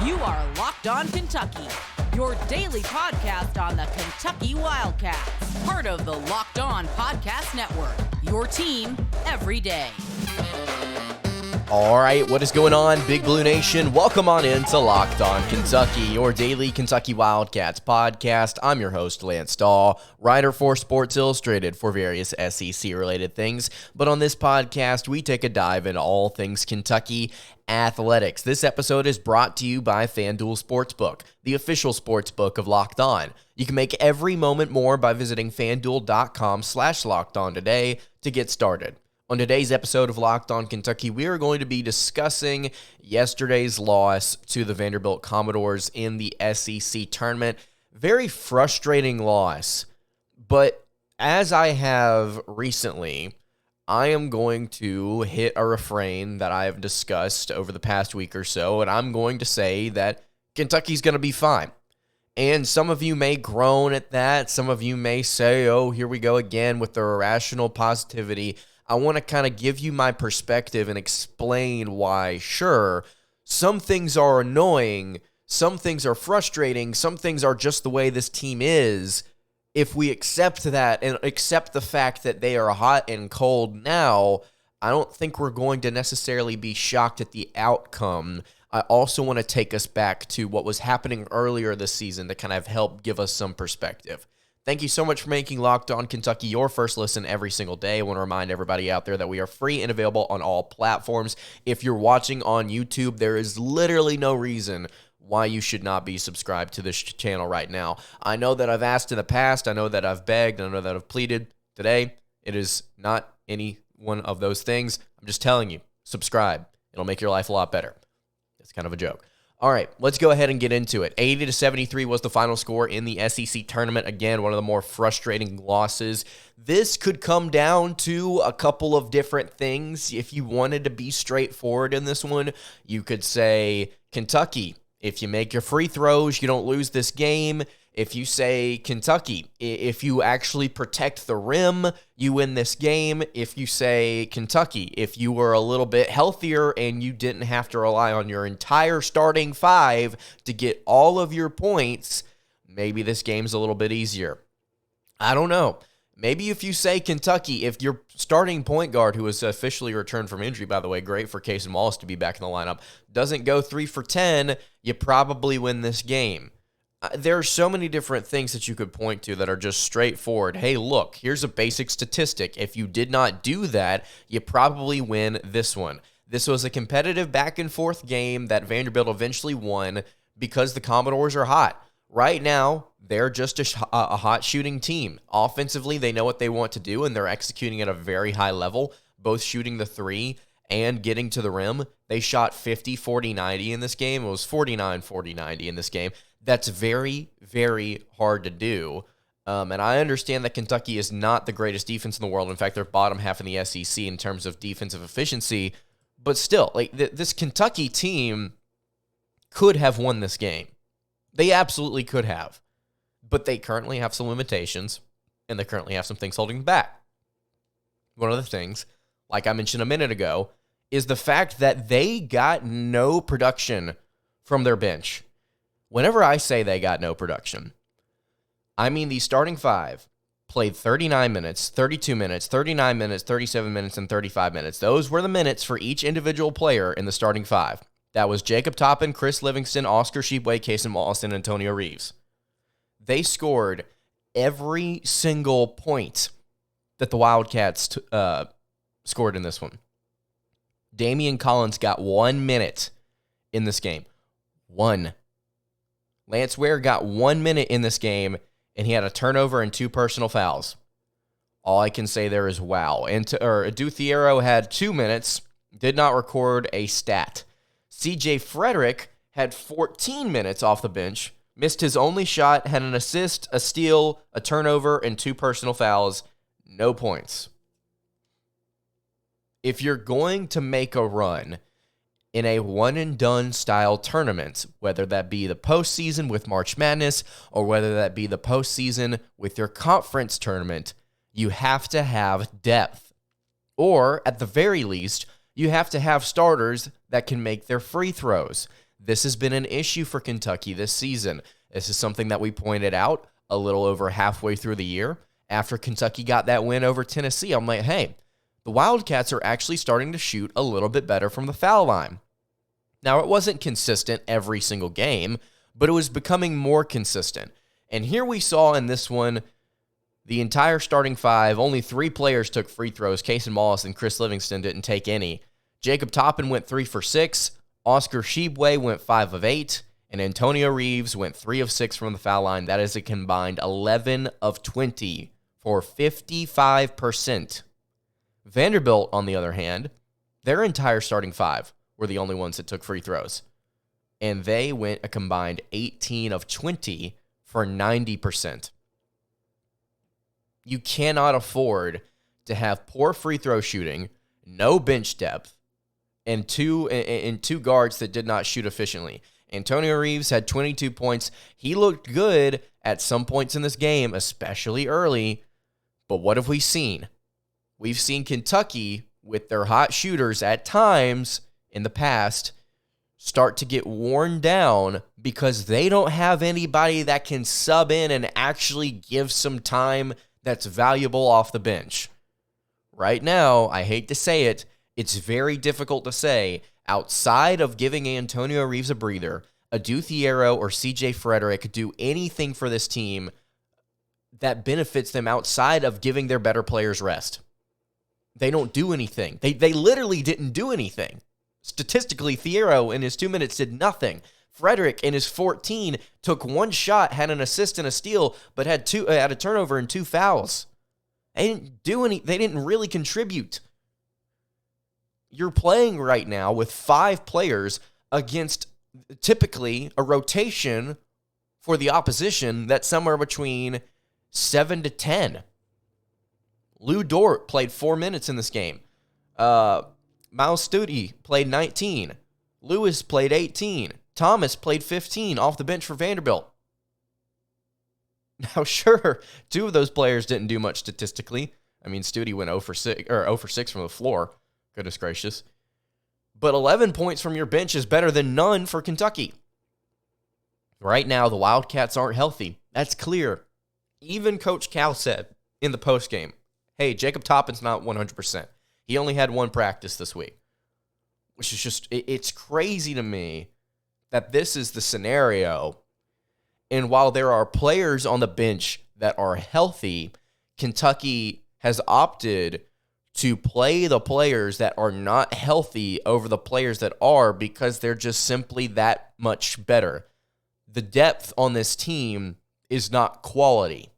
You are Locked On Kentucky, your daily podcast on the Kentucky Wildcats, part of the Locked On Podcast Network, your team every day. All right, what is going on, Big Blue Nation? Welcome on into Locked On Kentucky, your daily Kentucky Wildcats podcast. I'm your host, Lance Dawe, writer for Sports Illustrated for various SEC-related things. But on this podcast, we take a dive into all things Kentucky athletics. This episode is brought to you by FanDuel Sportsbook, the official sportsbook of Locked On. You can make every moment more by visiting FanDuel.com/LockedOn today to get started. On today's episode of Locked On Kentucky, we are going to be discussing yesterday's loss to the Vanderbilt Commodores in the SEC Tournament. Very frustrating loss, but as I have recently, I am going to hit a refrain that I have discussed over the past week or so, and I'm going to say that Kentucky's going to be fine. And some of you may groan at that. Some of you may say, oh, here we go again with the irrational positivity. I want to kind of give you my perspective and explain why, sure, some things are annoying, some things are frustrating, some things are just the way this team is. If we accept that and accept the fact that they are hot and cold now, I don't think we're going to necessarily be shocked at the outcome. I also want to take us back to what was happening earlier this season to kind of help give us some perspective. Thank you so much for making Locked On Kentucky your first listen every single day. I want to remind everybody out there that we are free and available on all platforms. If you're watching on YouTube, there is literally no reason why you should not be subscribed to this channel right now. I know that I've asked in the past. I know that I've begged. I know that I've pleaded. Today, it is not any one of those things. I'm just telling you, subscribe. It'll make your life a lot better. It's kind of a joke. All right, let's go ahead and get into it. 80-73 was the final score in the SEC Tournament. Again, one of the more frustrating losses. This could come down to a couple of different things. If you wanted to be straightforward in this one, you could say, Kentucky, if you make your free throws, you don't lose this game. If you say, Kentucky, if you actually protect the rim, you win this game. If you say, Kentucky, if you were a little bit healthier and you didn't have to rely on your entire starting five to get all of your points, maybe this game's a little bit easier. I don't know. Maybe if you say, Kentucky, if your starting point guard, who has officially returned from injury, by the way, great for Cason Wallace to be back in the lineup, doesn't go 3 for 10, you probably win this game. There are so many different things that you could point to that are just straightforward. Hey, look, here's a basic statistic. If you did not do that, you probably win this one. This was a competitive back-and-forth game that Vanderbilt eventually won because the Commodores are hot. Right now, they're just a hot shooting team. Offensively, they know what they want to do, and they're executing at a very high level, both shooting the three and getting to the rim. They shot 50-40-90 in this game. It was 49-40-90 in this game. That's very, very hard to do. And I understand that Kentucky is not the greatest defense in the world. In fact, they're bottom half in the SEC in terms of defensive efficiency. But still, like this Kentucky team could have won this game. They absolutely could have. But they currently have some limitations, and they currently have some things holding them back. One of the things, like I mentioned a minute ago, is the fact that they got no production from their bench. Whenever I say they got no production, I mean the starting five played 39 minutes, 32 minutes, 39 minutes, 37 minutes, and 35 minutes. Those were the minutes for each individual player in the starting five. That was Jacob Toppin, Chris Livingston, Oscar Tshiebwe, Cason, Wallace, and Antonio Reeves. They scored every single point that the Wildcats scored in this one. Damian Collins got 1 minute in this game. 1. Lance Ware got 1 minute in this game, and he had a turnover and 2 personal fouls. All I can say there is wow. And Duthiero had 2 minutes, did not record a stat. CJ Frederick had 14 minutes off the bench, missed his only shot, had an assist, a steal, a turnover, and 2 personal fouls. No points. If you're going to make a run in a one-and-done style tournament, whether that be the postseason with March Madness or whether that be the postseason with your conference tournament, you have to have depth. Or, at the very least, you have to have starters that can make their free throws. This has been an issue for Kentucky this season. This is something that we pointed out a little over halfway through the year. After Kentucky got that win over Tennessee, I'm like, hey, the Wildcats are actually starting to shoot a little bit better from the foul line. Now, it wasn't consistent every single game, but it was becoming more consistent. And here we saw in this one, the entire starting five, only 3 players took free throws. Cason, Wallace, and Chris Livingston didn't take any. Jacob Toppin went 3 for 6. Oscar Tshiebwe went 5 of 8. And Antonio Reeves went 3 of 6 from the foul line. That is a combined 11 of 20 for 55%. Vanderbilt, on the other hand, their entire starting five were the only ones that took free throws. And they went a combined 18 of 20 for 90%. You cannot afford to have poor free throw shooting, no bench depth, and two guards that did not shoot efficiently. Antonio Reeves had 22 points. He looked good at some points in this game, especially early. But what have we seen? We've seen Kentucky, with their hot shooters at times in the past, start to get worn down because they don't have anybody that can sub in and actually give some time that's valuable off the bench. Right now, I hate to say it, it's very difficult to say, outside of giving Antonio Reeves a breather, Dawe or CJ Frederick could do anything for this team that benefits them outside of giving their better players rest. They don't do anything. They literally didn't do anything. Statistically, Thiero in his 2 minutes did nothing. Frederick in his 14 took 1 shot, had an assist and a steal, but had a turnover and 2 fouls. They didn't do any. They didn't really contribute. You're playing right now with 5 players against typically a rotation for the opposition that's somewhere between 7 to 10. Lou Dort played 4 minutes in this game. Miles Studi played 19. Lewis played 18. Thomas played 15 off the bench for Vanderbilt. Now, sure, 2 of those players didn't do much statistically. I mean, Studi went 0 for 6 from the floor. Goodness gracious. But 11 points from your bench is better than none for Kentucky. Right now, the Wildcats aren't healthy. That's clear. Even Coach Cal said in the postgame, hey, Jacob Toppin's not 100%. He only had 1 practice this week. Which is just, it's crazy to me that this is the scenario. And while there are players on the bench that are healthy, Kentucky has opted to play the players that are not healthy over the players that are because they're just simply that much better. The depth on this team is not quality.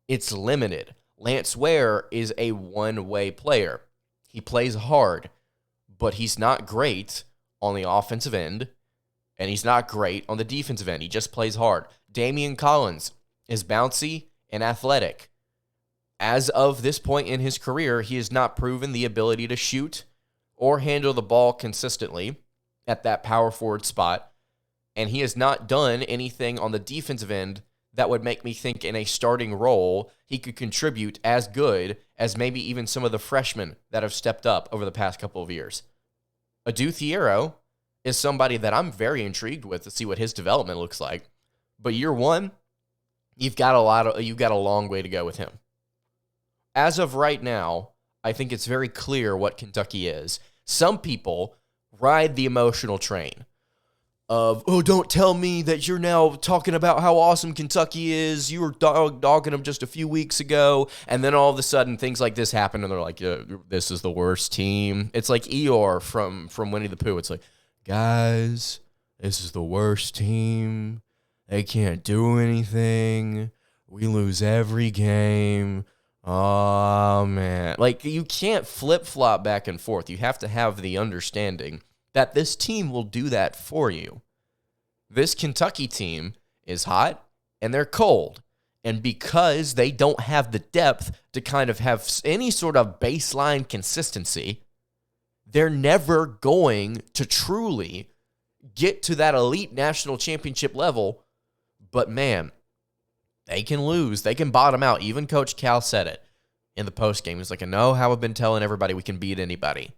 It's limited. Lance Ware is a one-way player. He plays hard, but he's not great on the offensive end, and he's not great on the defensive end. He just plays hard. Damian Collins is bouncy and athletic. As of this point in his career, he has not proven the ability to shoot or handle the ball consistently at that power forward spot, and he has not done anything on the defensive end that would make me think in a starting role he could contribute as good as maybe even some of the freshmen that have stepped up over the past couple of years. Dawe Thiero is somebody that I'm very intrigued with to see what his development looks like. But year one, you've got a long way to go with him. As of right now, I think it's very clear what Kentucky is. Some people ride the emotional train of, oh, don't tell me that you're now talking about how awesome Kentucky is. You were dogging them just a few weeks ago. And then all of a sudden things like this happen and they're like, this is the worst team. It's like Eeyore from Winnie the Pooh. It's like, guys, this is the worst team. They can't do anything. We lose every game. Oh, man. Like, you can't flip-flop back and forth. You have to have the understanding that this team will do that for you. This Kentucky team is hot and they're cold. And because they don't have the depth to kind of have any sort of baseline consistency, they're never going to truly get to that elite national championship level. But man, they can lose. They can bottom out. Even Coach Cal said it in the postgame. He's like, I know how I've been telling everybody we can beat anybody.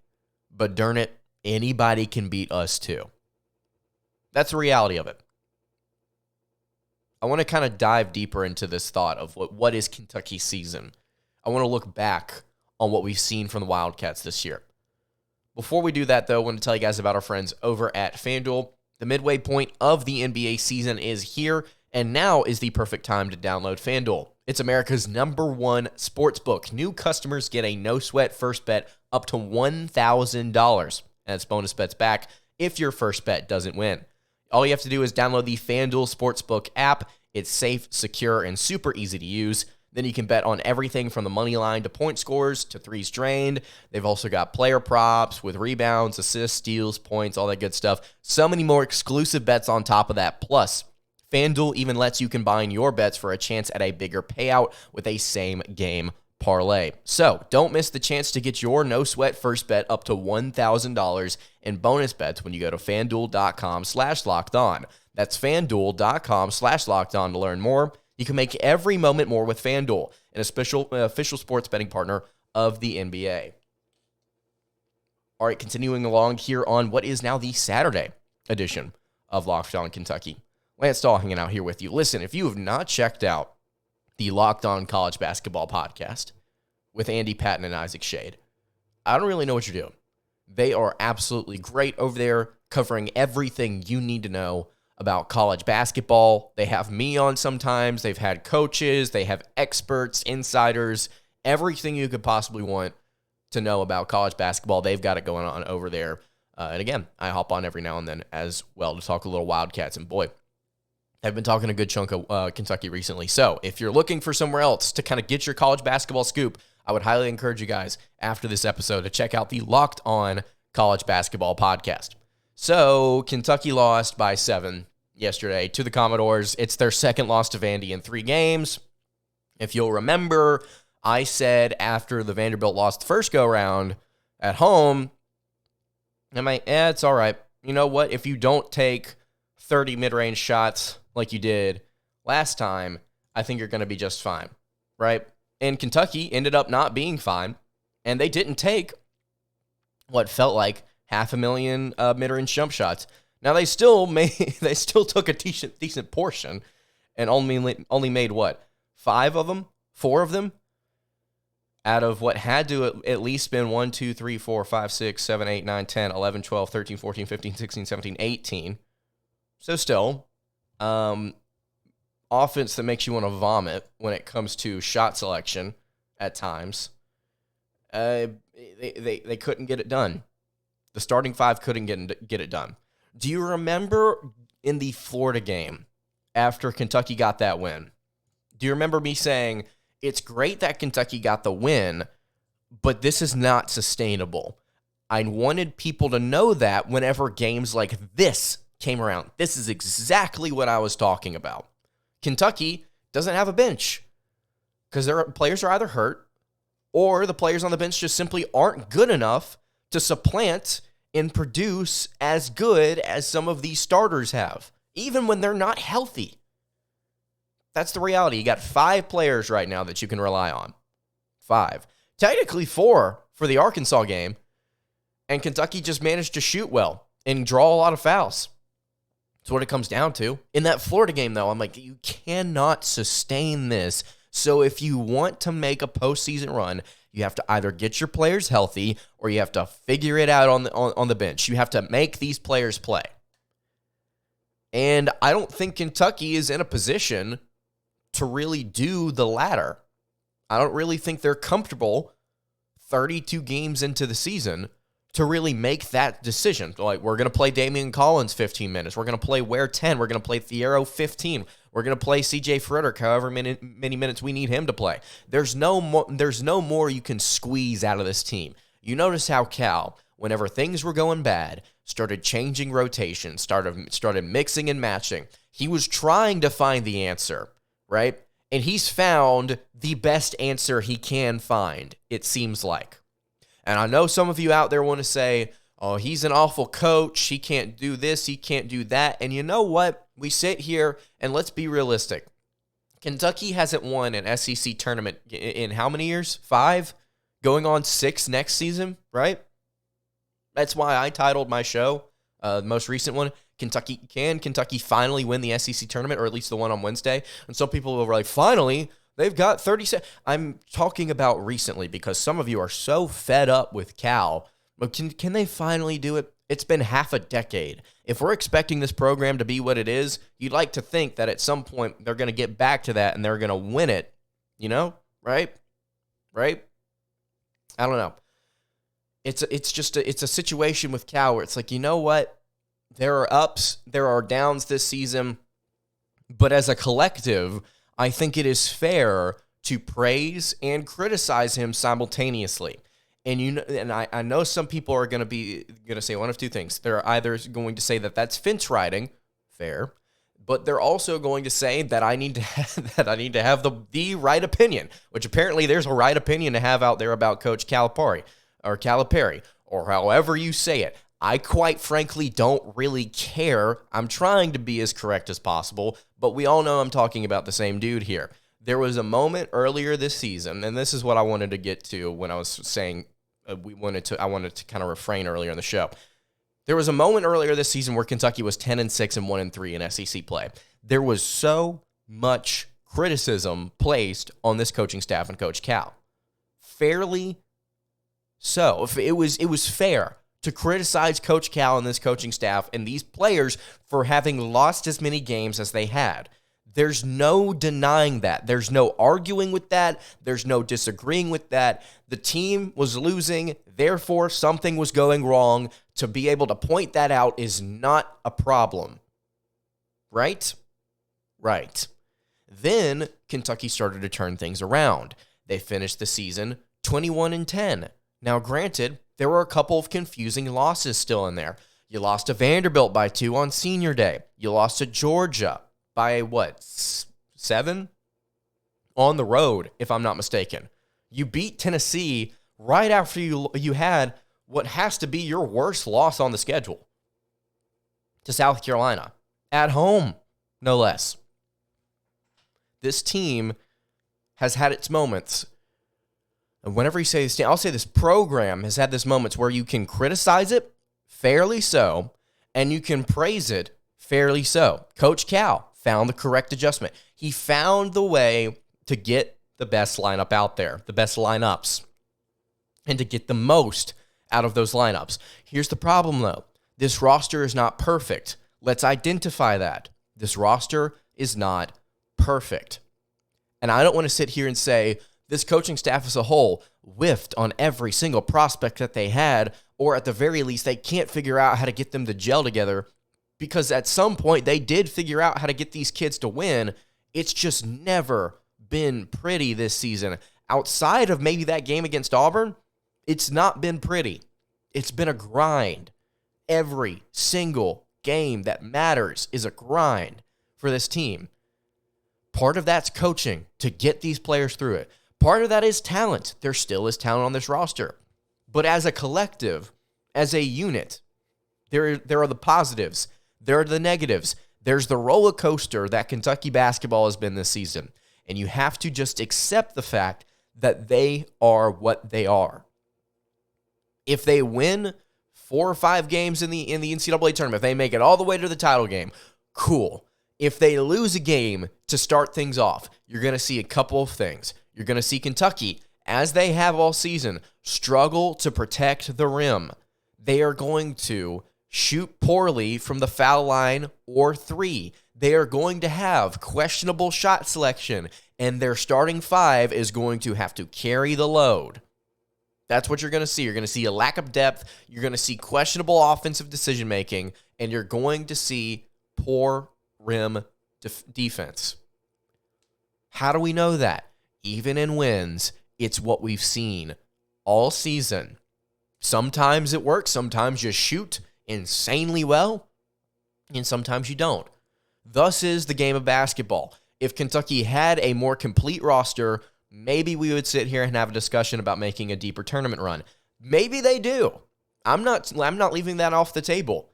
But darn it, anybody can beat us too. That's the reality of it. I want to kind of dive deeper into this thought of what is Kentucky's season. I want to look back on what we've seen from the Wildcats this year. Before we do that, though, I want to tell you guys about our friends over at FanDuel. The midway point of the NBA season is here, and now is the perfect time to download FanDuel. It's America's #1 sportsbook. New customers get a no-sweat first bet up to $1,000. And it's bonus bets back if your first bet doesn't win. All you have to do is download the FanDuel Sportsbook app. It's safe, secure, and super easy to use. Then you can bet on everything from the money line to point scores to threes drained. They've also got player props with rebounds, assists, steals, points, all that good stuff. So many more exclusive bets on top of that. Plus, FanDuel even lets you combine your bets for a chance at a bigger payout with a same-game parlay. So, don't miss the chance to get your no-sweat first bet up to $1,000 in bonus bets when you go to FanDuel.com/lockedon. That's FanDuel.com/lockedon to learn more. You can make every moment more with FanDuel, an official sports betting partner of the NBA. All right, continuing along here on what is now the Saturday edition of Locked On Kentucky. Lance Dawe hanging out here with you. Listen, if you have not checked out the Locked On College Basketball podcast with Andy Patton and Isaac Shade, I don't really know what you're doing. They are absolutely great over there, covering everything you need to know about college basketball. They have me on sometimes. They've had coaches. They have experts, insiders, everything you could possibly want to know about college basketball. They've got it going on over there. And again, I hop on every now and then as well to talk a little Wildcats. And boy, I've been talking a good chunk of Kentucky recently. So if you're looking for somewhere else to kind of get your college basketball scoop, I would highly encourage you guys after this episode to check out the Locked On College Basketball podcast. So Kentucky lost by 7 yesterday to the Commodores. It's their second loss to Vandy in 3 games. If you'll remember, I said after the Vanderbilt lost the first go-round at home, it's all right. You know what? If you don't take 30 mid-range shots like you did last time, I think you're going to be just fine, right? And Kentucky ended up not being fine, and they didn't take what felt like 500,000 mid-range jump shots. Now they still took a decent portion, and only made what, 5 of them, 4 of them, out of what had to at least been 1, 2, 3, 4, 5, 6, 7, 8, 9, 10, 11, 12, 13, 14, 15, 16, 17, 18. So still, offense that makes you want to vomit when it comes to shot selection at times. They couldn't get it done. The starting 5 couldn't get it done. Do you remember in the Florida game after Kentucky got that win? Do you remember me saying, it's great that Kentucky got the win, but this is not sustainable? I wanted people to know that whenever games like this came around. This is exactly what I was talking about. Kentucky doesn't have a bench because their players are either hurt or the players on the bench just simply aren't good enough to supplant and produce as good as some of these starters have, even when they're not healthy. That's the reality. You got 5 players right now that you can rely on. 5. Technically 4 for the Arkansas game, and Kentucky just managed to shoot well and draw a lot of fouls. That's what it comes down to. In that Florida game, though, I'm like, you cannot sustain this. So if you want to make a postseason run, you have to either get your players healthy or you have to figure it out on the bench. You have to make these players play. And I don't think Kentucky is in a position to really do the latter. I don't really think they're comfortable 32 games into the season to really make that decision. Like, we're going to play Damian Collins 15 minutes. We're going to play Ware 10. We're going to play Thiero 15. We're going to play CJ Frederick however many minutes we need him to play. There's no more you can squeeze out of this team. You notice how Cal, whenever things were going bad, started changing rotations, started mixing and matching. He was trying to find the answer, right? And he's found the best answer he can find, it seems like. And I know some of you out there want to say, oh, he's an awful coach. He can't do this. He can't do that. And you know what? We sit here and let's be realistic. Kentucky hasn't won an SEC tournament in how many years? 5? Going on 6 next season, right? That's why I titled my show, the most recent one, Can Kentucky finally win the SEC tournament, or at least the one on Wednesday? And some people were like, finally, they've got 30 I'm talking about recently, because some of you are so fed up with Cal. But can they finally do it? It's been half a decade. If we're expecting this program to be what it is, you'd like to think that at some point they're going to get back to that and they're going to win it, right? Right? I don't know. It's a situation with Cal where it's like, you know what? There are ups, there are downs this season, but as a collective, I think it is fair to praise and criticize him simultaneously. And I know some people are going to say one of two things. They're either going to say that that's fence riding, fair, but they're also going to say that I need to have the right opinion, which apparently there's a right opinion to have out there about Coach Calipari or however you say it. I quite frankly don't really care. I'm trying to be as correct as possible, but we all know I'm talking about the same dude here. There was a moment earlier this season, and this is what I wanted to get to when I was saying I wanted to kind of refrain earlier in the show. There was a moment earlier this season where Kentucky was 10-6 and 1-3 in SEC play. There was so much criticism placed on this coaching staff and Coach Cal. Fairly so. It was fair to criticize Coach Cal and this coaching staff and these players for having lost as many games as they had. There's no denying that. There's no arguing with that. There's no disagreeing with that. The team was losing, therefore something was going wrong. To be able to point that out is not a problem. Right? Right. Then Kentucky started to turn things around. They finished the season 21-10. Now, granted, there were a couple of confusing losses still in there. You lost to Vanderbilt by 2 on senior day. You lost to Georgia by 7? On the road, if I'm not mistaken. You beat Tennessee right after you had what has to be your worst loss on the schedule to South Carolina. At home, no less. This team has had its moments. And whenever you say this team, I'll say this program has had this moments where you can criticize it, fairly so, and you can praise it, fairly so. Coach Cal found the correct adjustment. He found the way to get the best lineup out there, the best lineups, and to get the most out of those lineups. Here's the problem, though. This roster is not perfect. Let's identify that. This roster is not perfect. And I don't want to sit here and say this coaching staff as a whole whiffed on every single prospect that they had, or at the very least, they can't figure out how to get them to gel together, because at some point they did figure out how to get these kids to win. It's just never been pretty this season. Outside of maybe that game against Auburn, it's not been pretty. It's been a grind. Every single game that matters is a grind for this team. Part of that's coaching to get these players through it. Part of that is talent. There still is talent on this roster. But as a collective, as a unit, there are the positives. There are the negatives. There's the roller coaster that Kentucky basketball has been this season. And you have to just accept the fact that they are what they are. If they win 4 or 5 games in the NCAA tournament, if they make it all the way to the title game, cool. If they lose a game to start things off, you're going to see a couple of things. You're going to see Kentucky, as they have all season, struggle to protect the rim. They are going to shoot poorly from the foul line or 3. They are going to have questionable shot selection, and their starting 5 is going to have to carry the load. That's what you're going to see. You're going to see a lack of depth. You're going to see questionable offensive decision-making, and you're going to see poor rim defense. How do we know that? Even in wins, it's what we've seen all season. Sometimes it works. Sometimes you shoot insanely well, and sometimes you don't. Thus is the game of basketball. If Kentucky had a more complete roster, maybe we would sit here and have a discussion about making a deeper tournament run. Maybe they do. I'm not leaving that off the table.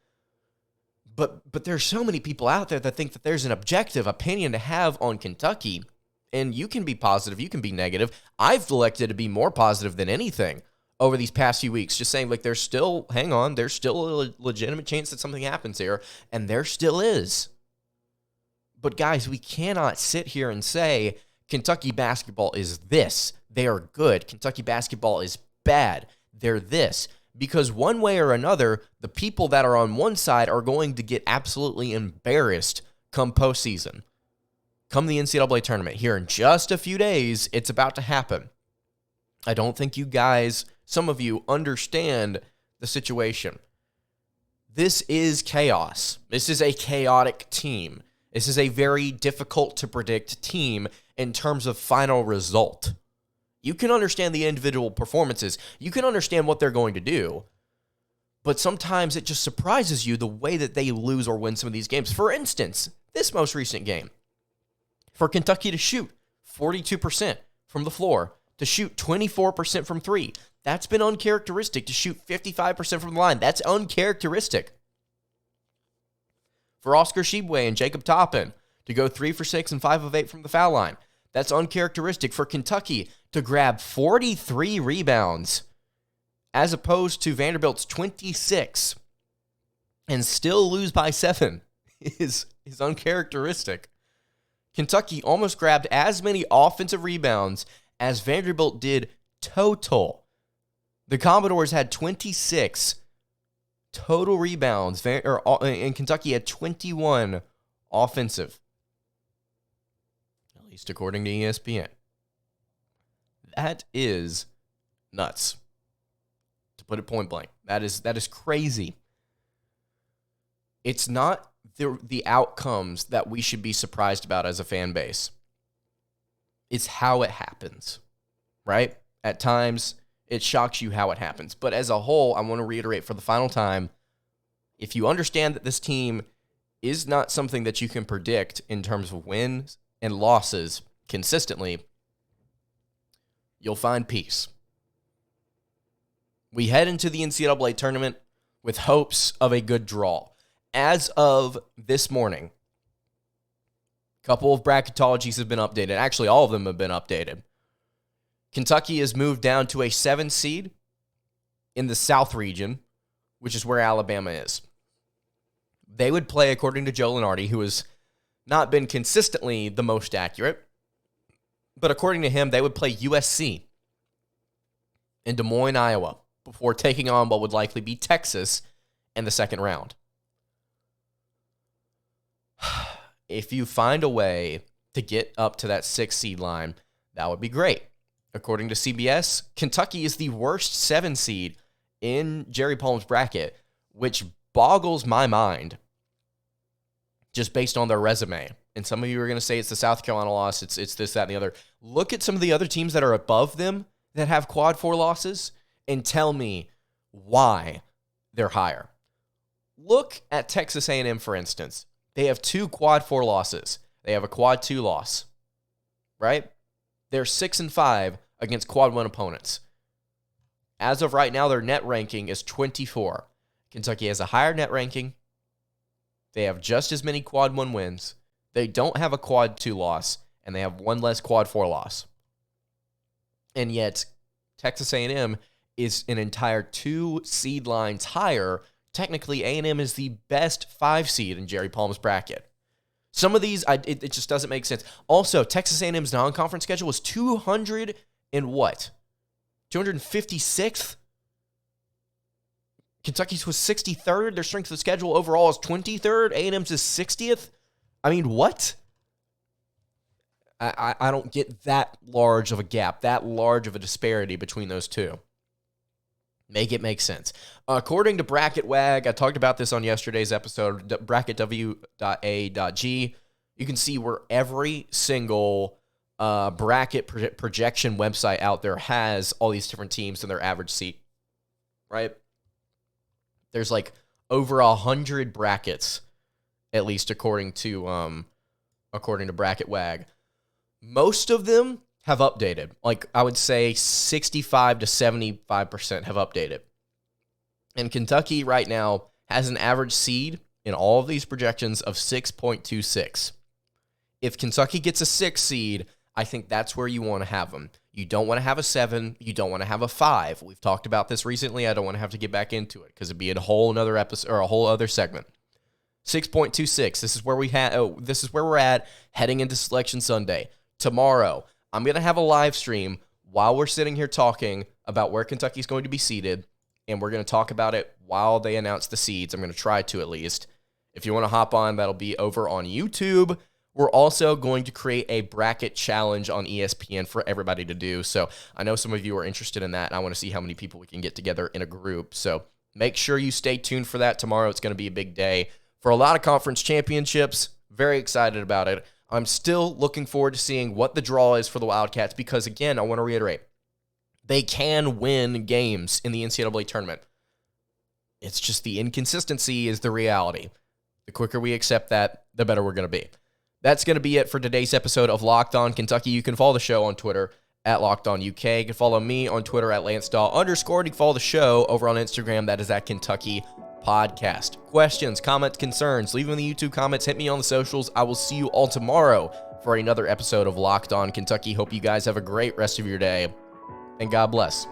But there's so many people out there that think that there's an objective opinion to have on Kentucky, and you can be positive, you can be negative. I've elected to be more positive than anything over these past few weeks, just saying, like, there's still a legitimate chance that something happens here, and there still is. But guys, we cannot sit here and say Kentucky basketball is this. They are good. Kentucky basketball is bad. They're this. Because one way or another, the people that are on one side are going to get absolutely embarrassed come postseason. Come the NCAA tournament. Here in just a few days, it's about to happen. I don't think you guys, some of you, understand the situation. This is chaos. This is a chaotic team. This is a very difficult to predict team in terms of final result. You can understand the individual performances. You can understand what they're going to do. But sometimes it just surprises you the way that they lose or win some of these games. For instance, this most recent game. For Kentucky to shoot 42% from the floor, to shoot 24% from three, that's been uncharacteristic. To shoot 55% from the line, that's uncharacteristic. For Oscar Tshiebwe and Jacob Toppin to go 3 for 6 and 5 of 8 from the foul line, that's uncharacteristic. For Kentucky to grab 43 rebounds as opposed to Vanderbilt's 26 and still lose by 7 is uncharacteristic. Kentucky almost grabbed as many offensive rebounds as Vanderbilt did total. The Commodores had 26 total rebounds, and Kentucky had 21 offensive, at least according to ESPN. That is nuts, to put it point blank. That is crazy. It's not the outcomes that we should be surprised about as a fan base. It's how it happens, right? At times, it shocks you how it happens. But as a whole, I want to reiterate for the final time, if you understand that this team is not something that you can predict in terms of wins and losses consistently, you'll find peace. We head into the NCAA tournament with hopes of a good draw. As of this morning, a couple of bracketologies have been updated. Actually, all of them have been updated. Kentucky has moved down to a 7 seed in the South region, which is where Alabama is. They would play, according to Joe Lunardi, who has not been consistently the most accurate, but according to him, they would play USC in Des Moines, Iowa, before taking on what would likely be Texas in the second round. If you find a way to get up to that 6 seed line, that would be great. According to CBS, Kentucky is the worst 7 seed in Jerry Palm's bracket, which boggles my mind just based on their resume. And some of you are going to say it's the South Carolina loss, it's this, that, and the other. Look at some of the other teams that are above them that have quad 4 losses and tell me why they're higher. Look at Texas A&M, for instance. They have 2 quad 4 losses. They have a quad 2 loss, right? They're 6-5 against quad 1 opponents. As of right now, their net ranking is 24. Kentucky has a higher net ranking. They have just as many quad 1 wins. They don't have a quad 2 loss, and they have 1 less quad 4 loss. And yet, Texas A&M is an entire 2 seed lines higher. Technically, A&M is the best 5 seed in Jerry Palm's bracket. Some of these, it just doesn't make sense. Also, Texas A&M's non-conference schedule was 200 and what? 256th? Kentucky's was 63rd. Their strength of schedule overall is 23rd. A&M's is 60th. I mean, what? I don't get that large of a gap, that large of a disparity between those two. Make it make sense. According to Bracket Wag, I talked about this on yesterday's episode, bracketw.a.g. You can see where every single bracket projection website out there has all these different teams and their average seat, right? There's like over 100 brackets, at least according to Bracket Wag. Most of them have updated. Like, I would say 65 to 75% have updated. And Kentucky right now has an average seed in all of these projections of 6.26. If Kentucky gets a 6 seed, I think that's where you want to have them. You don't want to have a 7. You don't want to have a 5. We've talked about this recently. I don't want to have to get back into it because it'd be a whole another episode or a whole other segment. 6.26. This is where this is where we're at heading into Selection Sunday. Tomorrow, I'm going to have a live stream while we're sitting here talking about where Kentucky's going to be seated, and we're going to talk about it while they announce the seeds. I'm going to try to, at least. If you want to hop on, that'll be over on YouTube. We're also going to create a bracket challenge on ESPN for everybody to do. So I know some of you are interested in that, and I want to see how many people we can get together in a group. So make sure you stay tuned for that tomorrow. It's going to be a big day for a lot of conference championships. Very excited about it. I'm still looking forward to seeing what the draw is for the Wildcats because, again, I want to reiterate, they can win games in the NCAA tournament. It's just the inconsistency is the reality. The quicker we accept that, the better we're going to be. That's going to be it for today's episode of Locked On Kentucky. You can follow the show on Twitter at LockedOnUK. You can follow me on Twitter at LanceDawe_. You can follow the show over on Instagram. That is at Kentucky Podcast. Questions, comments, concerns, leave them in the YouTube comments. Hit me on the socials. I will see you all tomorrow for another episode of Locked On Kentucky. Hope you guys have a great rest of your day, and God bless.